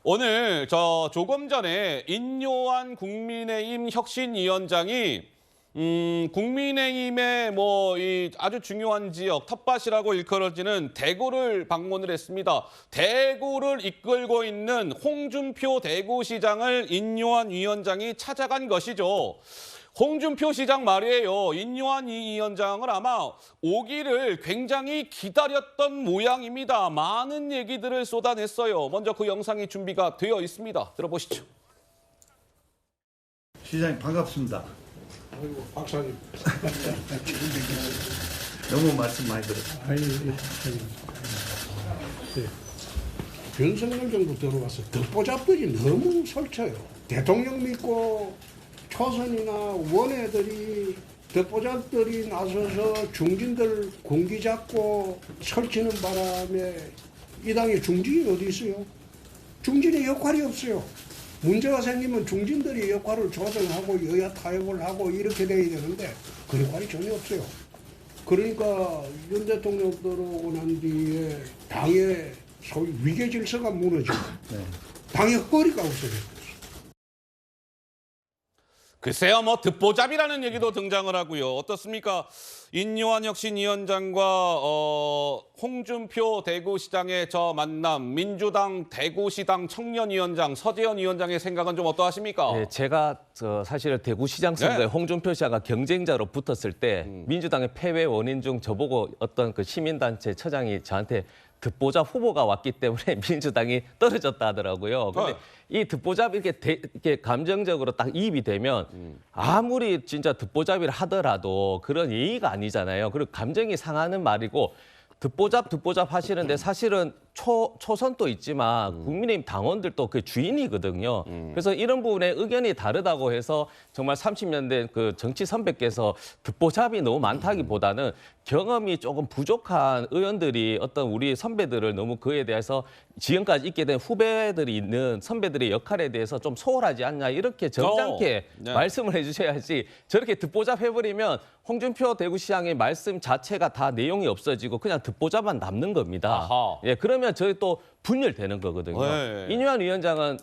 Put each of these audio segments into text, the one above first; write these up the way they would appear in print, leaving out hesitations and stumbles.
오늘 조금 전에 인요한 국민의힘 혁신위원장이 국민의힘의 이 아주 중요한 지역 텃밭이라고 일컬어지는 대구를 방문을 했습니다. 대구를 이끌고 있는 홍준표 대구시장을 인요한 위원장이 찾아간 것이죠. 홍준표 시장 말이에요. 인요한 위원장을 아마 오기를 굉장히 기다렸던 모양입니다. 많은 얘기들을 쏟아냈어요. 먼저 그 영상이 준비가 되어 있습니다. 들어보시죠. 시장님 반갑습니다. 아이고, 박사님. 너무 말씀 많이 들었어요. 윤석열 정부 들어와서 덕보잡들이 너무 설쳐요. 대통령 믿고 초선이나 원외들이 덕보잡들이 나서서 중진들 공기 잡고 설치는 바람에 이 당에 중진이 어디 있어요? 중진의 역할이 없어요. 문제가 생기면 중진들이 역할을 조정하고 여야 타협을 하고 이렇게 돼야 되는데 그 역할이 전혀 없어요. 그러니까 윤 대통령 들어오고 난 뒤에 당의 소위 위계 질서가 무너지고 당의 허리가 없어졌어요. 글쎄요, 듣보잡이라는 얘기도 등장을 하고요. 어떻습니까? 인요한 혁신위원장과 홍준표 대구시장의 만남, 민주당 대구시당 청년위원장 서재현 위원장의 생각은 좀 어떠하십니까? 네, 제가 사실 대구시장 선거에 홍준표 시장과 경쟁자로 붙었을 때 민주당의 패배 원인 중 저보고 어떤 그 시민단체 처장이 저한테 듣보잡 후보가 왔기 때문에 민주당이 떨어졌다 하더라고요. 근데 이 듣보잡 이렇게 감정적으로 딱 이입이 되면 아무리 진짜 듣보잡이라 하더라도 그런 예의가 아니잖아요. 그리고 감정이 상하는 말이고 듣보잡 하시는데 사실은 초선도 있지만 국민의힘 당원들도 그 주인이거든요. 그래서 이런 부분에 의견이 다르다고 해서 정말 30년 된 그 정치 선배께서 듣보잡이 너무 많다기보다는 경험이 조금 부족한 의원들이 어떤 우리 선배들을 너무 그에 대해서 지금까지 있게 된 후배들이 있는 선배들의 역할에 대해서 좀 소홀하지 않냐 이렇게 점잖게 말씀을 해주셔야지 저렇게 듣보잡 해버리면 홍준표 대구시장의 말씀 자체가 다 내용이 없어지고 그냥 듣보잡만 남는 겁니다. 아하. 예, 그러면 저희 또 분열되는 거거든요. 네. 인요한 위원장은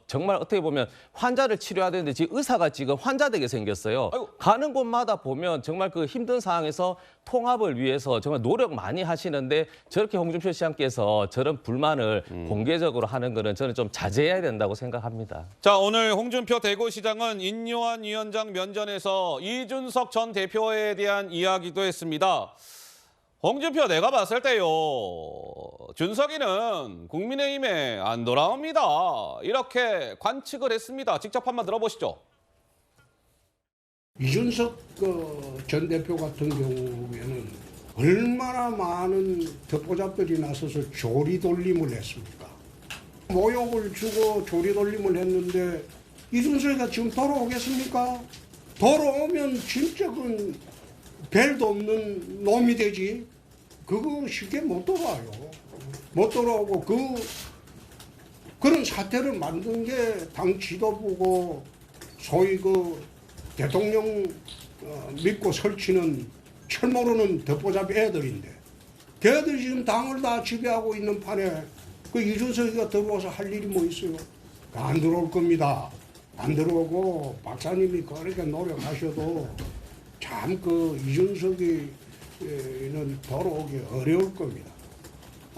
정말 어떻게 보면 환자를 치료해야 되는데 지금 의사가 지금 환자 되게 생겼어요. 아이고. 가는 곳마다 보면 정말 그 힘든 상황에서 통합을 위해서 정말 노력 많이 하시는데 저렇게 홍준표 시장께서 저런 불만을 공개적으로 하는 거는 저는 좀 자제해야 된다고 생각합니다. 자, 오늘 홍준표 대구시장은 인요한 위원장 면전에서 이준석 전 대표에 대한 이야기도 했습니다. 홍준표 내가 봤을 때요. 준석이는 국민의힘에 안 돌아옵니다. 이렇게 관측을 했습니다. 직접 한번 들어보시죠. 이준석 전 대표 같은 경우에는 얼마나 많은 덕보잡들이 나서서 조리돌림을 했습니까? 모욕을 주고 조리돌림을 했는데 이준석이가 지금 돌아오겠습니까? 돌아오면 진짜 그 벨도 없는 놈이 되지. 그거 쉽게 못 돌아와요. 못 돌아오고 그런 사태를 만든 게 당 지도부고 소위 대통령 믿고 설치는 철 모르는 덕보잡 애들인데 걔들이 지금 당을 다 지배하고 있는 판에 이준석이가 들어와서 할 일이 뭐 있어요? 안 들어올 겁니다. 안 들어오고 박사님이 그렇게 노력하셔도 참 이준석이는 돌아오기 어려울 겁니다.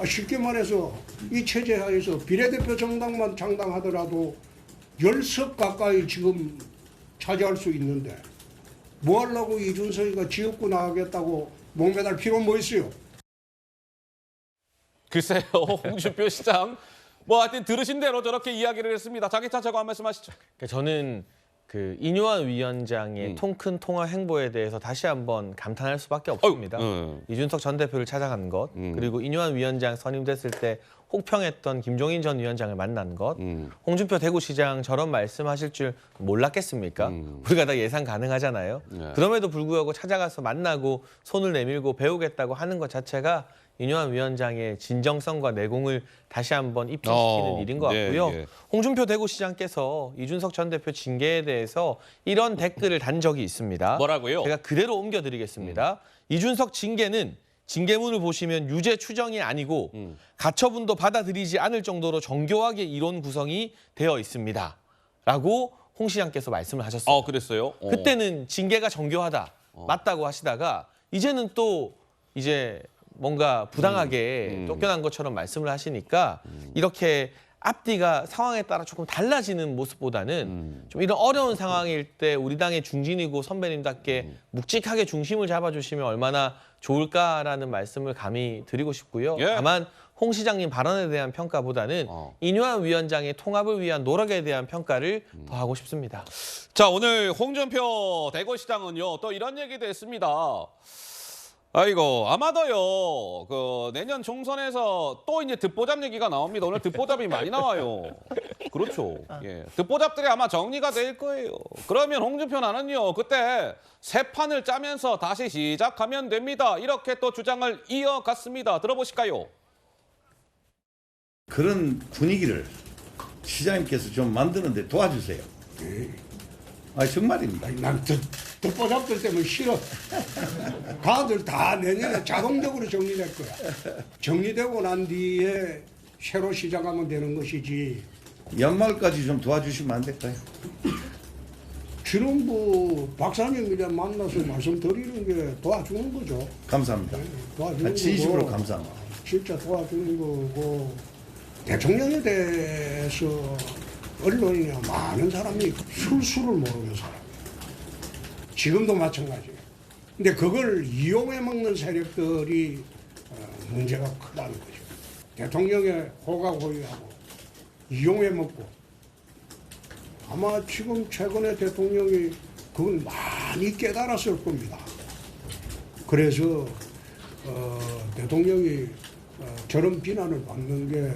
쉽게 말해서 이 체제 하에서 비례대표 정당만 창당하더라도 10석 가까이 지금 차지할 수 있는데 뭐 하려고 이준석이가 지역구 나가겠다고 목매달 필요 뭐 있어요? 글쎄요. 홍준표 시장 하여튼 들으신 대로 저렇게 이야기를 했습니다. 장기찬 차관 한 말씀 하시죠. 저는 인요한 위원장의 통큰 통화 행보에 대해서 다시 한번 감탄할 수밖에 없습니다. 이준석 전 대표를 찾아간 것, 그리고 인요한 위원장 선임됐을 때 혹평했던 김종인 전 위원장을 만난 것, 홍준표 대구시장 저런 말씀하실 줄 몰랐겠습니까? 우리가 다 예상 가능하잖아요. 그럼에도 불구하고 찾아가서 만나고 손을 내밀고 배우겠다고 하는 것 자체가 인요한 위원장의 진정성과 내공을 다시 한번 입증시키는 일인 것 같고요. 네. 홍준표 대구시장께서 이준석 전 대표 징계에 대해서 이런 댓글을 단 적이 있습니다. 뭐라고요? 제가 그대로 옮겨드리겠습니다. 이준석 징계는 징계문을 보시면 유죄 추정이 아니고 가처분도 받아들이지 않을 정도로 정교하게 이론 구성이 되어 있습니다. 라고 홍 시장께서 말씀을 하셨어요. 그랬어요? 그때는 징계가 정교하다, 맞다고 하시다가 이제는 또 이제 뭔가 부당하게 쫓겨난 것처럼 말씀을 하시니까 이렇게 앞뒤가 상황에 따라 조금 달라지는 모습보다는 좀 이런 어려운 상황일 때 우리 당의 중진이고 선배님답게 묵직하게 중심을 잡아주시면 얼마나 좋을까라는 말씀을 감히 드리고 싶고요. 예. 다만 홍 시장님 발언에 대한 평가보다는 인요한 위원장의 통합을 위한 노력에 대한 평가를 더 하고 싶습니다. 자, 오늘 홍준표 대구시장은요, 또 이런 얘기도 했습니다. 아이고, 아마도요, 내년 총선에서 또 이제 듣보잡 얘기가 나옵니다. 오늘 듣보잡이 많이 나와요. 그렇죠. 예. 듣보잡들이 아마 정리가 될 거예요. 그러면 홍준표 나는요, 그때 새 판을 짜면서 다시 시작하면 됩니다. 이렇게 또 주장을 이어갔습니다. 들어보실까요? 그런 분위기를 시장님께서 좀 만드는데 도와주세요. 정말입니다. 난 듣보잡들 때문에 싫어. 다들 다 내년에 자동적으로 정리될 거야. 정리되고 난 뒤에 새로 시작하면 되는 것이지. 연말까지 좀 도와주시면 안 될까요? 지난부 박사님이랑 만나서 말씀드리는 게 도와주는 거죠. 감사합니다. 도와주는 진심으로 거고, 감사합니다. 진짜 도와주는 거고, 대통령에 대해서 언론이나 많은 사람이 술수를 모르는 사람. 지금도 마찬가지예요. 근데 그걸 이용해 먹는 세력들이 문제가 크다는 거죠. 대통령의 호가호위하고 이용해 먹고, 아마 지금 최근에 대통령이 그걸 많이 깨달았을 겁니다. 그래서 대통령이 저런 비난을 받는 게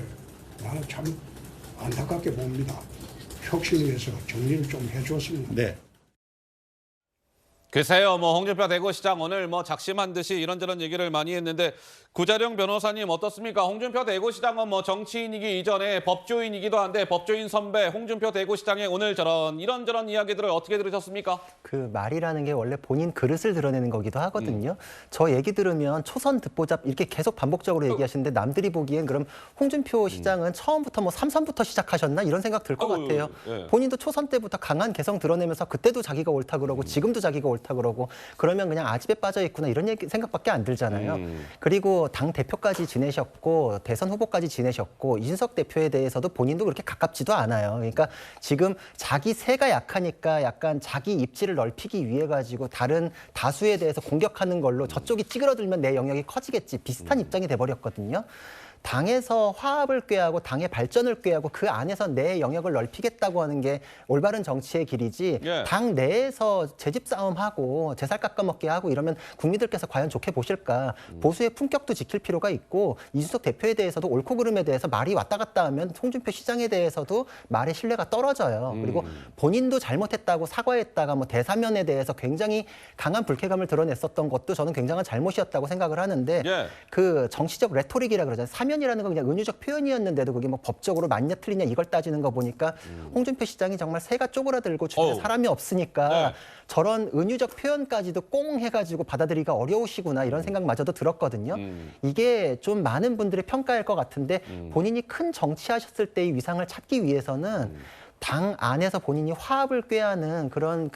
나는 참 안타깝게 봅니다. 혁신위에서 정리를 좀 해줬습니다. 네. 글쎄요, 홍준표 대구시장 오늘 작심한 듯이 이런저런 얘기를 많이 했는데, 구자룡 변호사님 어떻습니까? 홍준표 대구시장은 정치인이기 이전에 법조인이기도 한데, 법조인 선배 홍준표 대구시장의 오늘 이런저런 이야기들을 어떻게 들으셨습니까? 그 말이라는 게 원래 본인 그릇을 드러내는 거기도 하거든요. 저 얘기 들으면 초선 듣보잡 이렇게 계속 반복적으로 얘기하시는데, 남들이 보기엔 그럼 홍준표 시장은 처음부터 삼선부터 시작하셨나 이런 생각 들 것 같아요. 예. 본인도 초선 때부터 강한 개성 드러내면서 그때도 자기가 옳다 그러고 지금도 자기가 옳다 그러고, 그러면 그냥 아집에 빠져 있구나 이런 생각밖에 안 들잖아요. 그리고 당 대표까지 지내셨고 대선 후보까지 지내셨고, 이준석 대표에 대해서도 본인도 그렇게 가깝지도 않아요. 그러니까 지금 자기 세가 약하니까 약간 자기 입지를 넓히기 위해 가지고 다른 다수에 대해서 공격하는 걸로 저쪽이 찌그러들면 내 영역이 커지겠지, 비슷한 입장이 돼버렸거든요. 당에서 화합을 꾀하고 당의 발전을 꾀하고 그 안에서 내 영역을 넓히겠다고 하는 게 올바른 정치의 길이지, 예. 당 내에서 제집 싸움하고 제살 깎아먹게 하고 이러면 국민들께서 과연 좋게 보실까. 보수의 품격도 지킬 필요가 있고, 이준석 대표에 대해서도 옳고 그름에 대해서 말이 왔다 갔다 하면 홍준표 시장에 대해서도 말의 신뢰가 떨어져요. 그리고 본인도 잘못했다고 사과했다가 대사면에 대해서 굉장히 강한 불쾌감을 드러냈었던 것도 저는 굉장한 잘못이었다고 생각을 하는데, 예. 그 정치적 레토릭이라 그러잖아요. 사면이라는 건 그냥 은유적 표현이었는데도 그게 법적으로 맞냐 틀리냐 이걸 따지는 거 보니까 홍준표 시장이 정말 새가 쪼그라들고 주변에 사람이 없으니까 네. 저런 은유적 표현까지도 꽁 해가지고 받아들이기가 어려우시구나 이런 생각마저도 들었거든요. 이게 좀 많은 분들의 평가일 것 같은데, 본인이 큰 정치하셨을 때의 위상을 찾기 위해서는 당 안에서 본인이 화합을 꾀하는 그런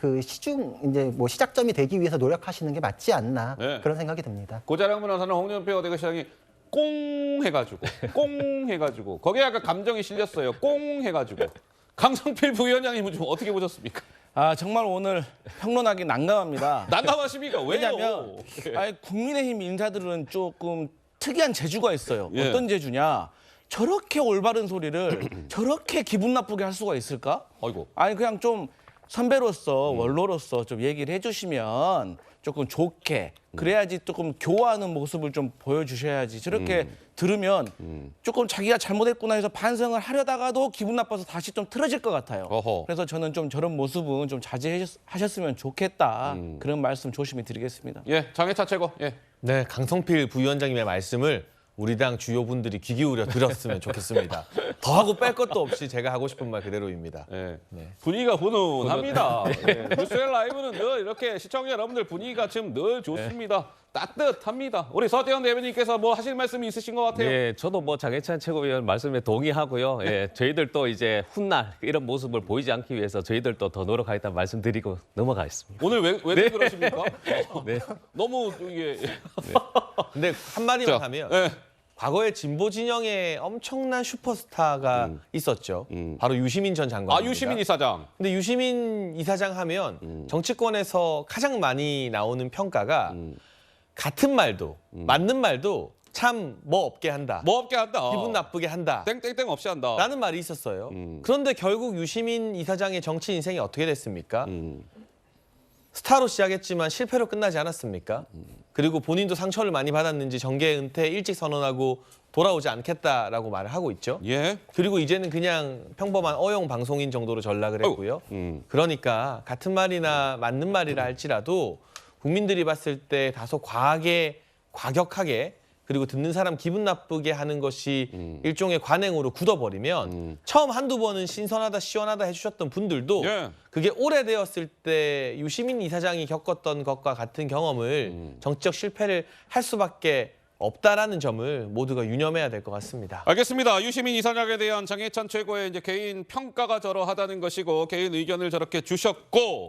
시작점이 되기 위해서 노력하시는 게 맞지 않나, 네. 그런 생각이 듭니다. 구자룡 변호사는 홍준표 대구시장이 꽁 해가지고 거기에 약간 감정이 실렸어요. 꽁 해가지고. 강성필 부위원장님은 좀 어떻게 보셨습니까? 정말 오늘 평론하기 난감합니다. 난감하십니까? 왜요? 왜냐하면 국민의힘 인사들은 조금 특이한 재주가 있어요. 예. 어떤 재주냐? 저렇게 올바른 소리를 저렇게 기분 나쁘게 할 수가 있을까? 아이고. 그냥 좀 선배로서 원로로서 좀 얘기를 해주시면 조금 좋게, 그래야지 조금 교화하는 모습을 좀 보여주셔야지. 저렇게 들으면 조금 자기가 잘못했구나 해서 반성을 하려다가도 기분 나빠서 다시 좀 틀어질 것 같아요. 어허. 그래서 저는 좀 저런 모습은 좀 자제하셨으면 좋겠다. 그런 말씀 조심히 드리겠습니다. 예, 장해차 최고. 예. 네, 강성필 부위원장님의 말씀을 우리 당 주요 분들이 귀 기울여 들었으면 좋겠습니다. 더하고 뺄 것도 없이 제가 하고 싶은 말 그대로입니다. 예. 네. 분위기가 훈훈합니다. 예. 뉴스의 라이브는 늘 이렇게 시청자 여러분들 분위기가 지금 늘 좋습니다. 따뜻합니다. 우리 서대원 대변인께서 뭐 하실 말씀이 있으신 것 같아요. 예, 저도 뭐 장해찬 최고위원 말씀에 동의하고요. 예, 저희들도 이제 훗날 이런 모습을 보이지 않기 위해서 저희들도 더 노력하겠다는 말씀드리고 넘어가겠습니다. 오늘 왜들 그러십니까? 네. 너무 이게 근데 한 마디만 자, 하면 예. 과거에 진보 진영에 엄청난 슈퍼스타가 있었죠. 바로 유시민 전 장관. 유시민 이사장. 근데 유시민 이사장 하면 정치권에서 가장 많이 나오는 평가가 같은 말도 맞는 말도 참 뭐 없게 한다. 뭐 없게 한다. 기분 나쁘게 한다. 땡땡땡 없이 한다. 라는 말이 있었어요. 그런데 결국 유시민 이사장의 정치 인생이 어떻게 됐습니까? 스타로 시작했지만 실패로 끝나지 않았습니까? 그리고 본인도 상처를 많이 받았는지 정계 은퇴 일찍 선언하고 돌아오지 않겠다라고 말을 하고 있죠. 예. 그리고 이제는 그냥 평범한 어용 방송인 정도로 전락을 했고요. 그러니까 같은 말이나 맞는 말이라 할지라도 국민들이 봤을 때 다소 과격하게 그리고 듣는 사람 기분 나쁘게 하는 것이 일종의 관행으로 굳어버리면 처음 한두 번은 신선하다 시원하다 해주셨던 분들도 예. 그게 오래되었을 때 유시민 이사장이 겪었던 것과 같은 경험을 정치적 실패를 할 수밖에 없다라는 점을 모두가 유념해야 될 것 같습니다. 알겠습니다. 유시민 이사장에 대한 장해찬 최고의 이제 개인 평가가 저러하다는 것이고 개인 의견을 저렇게 주셨고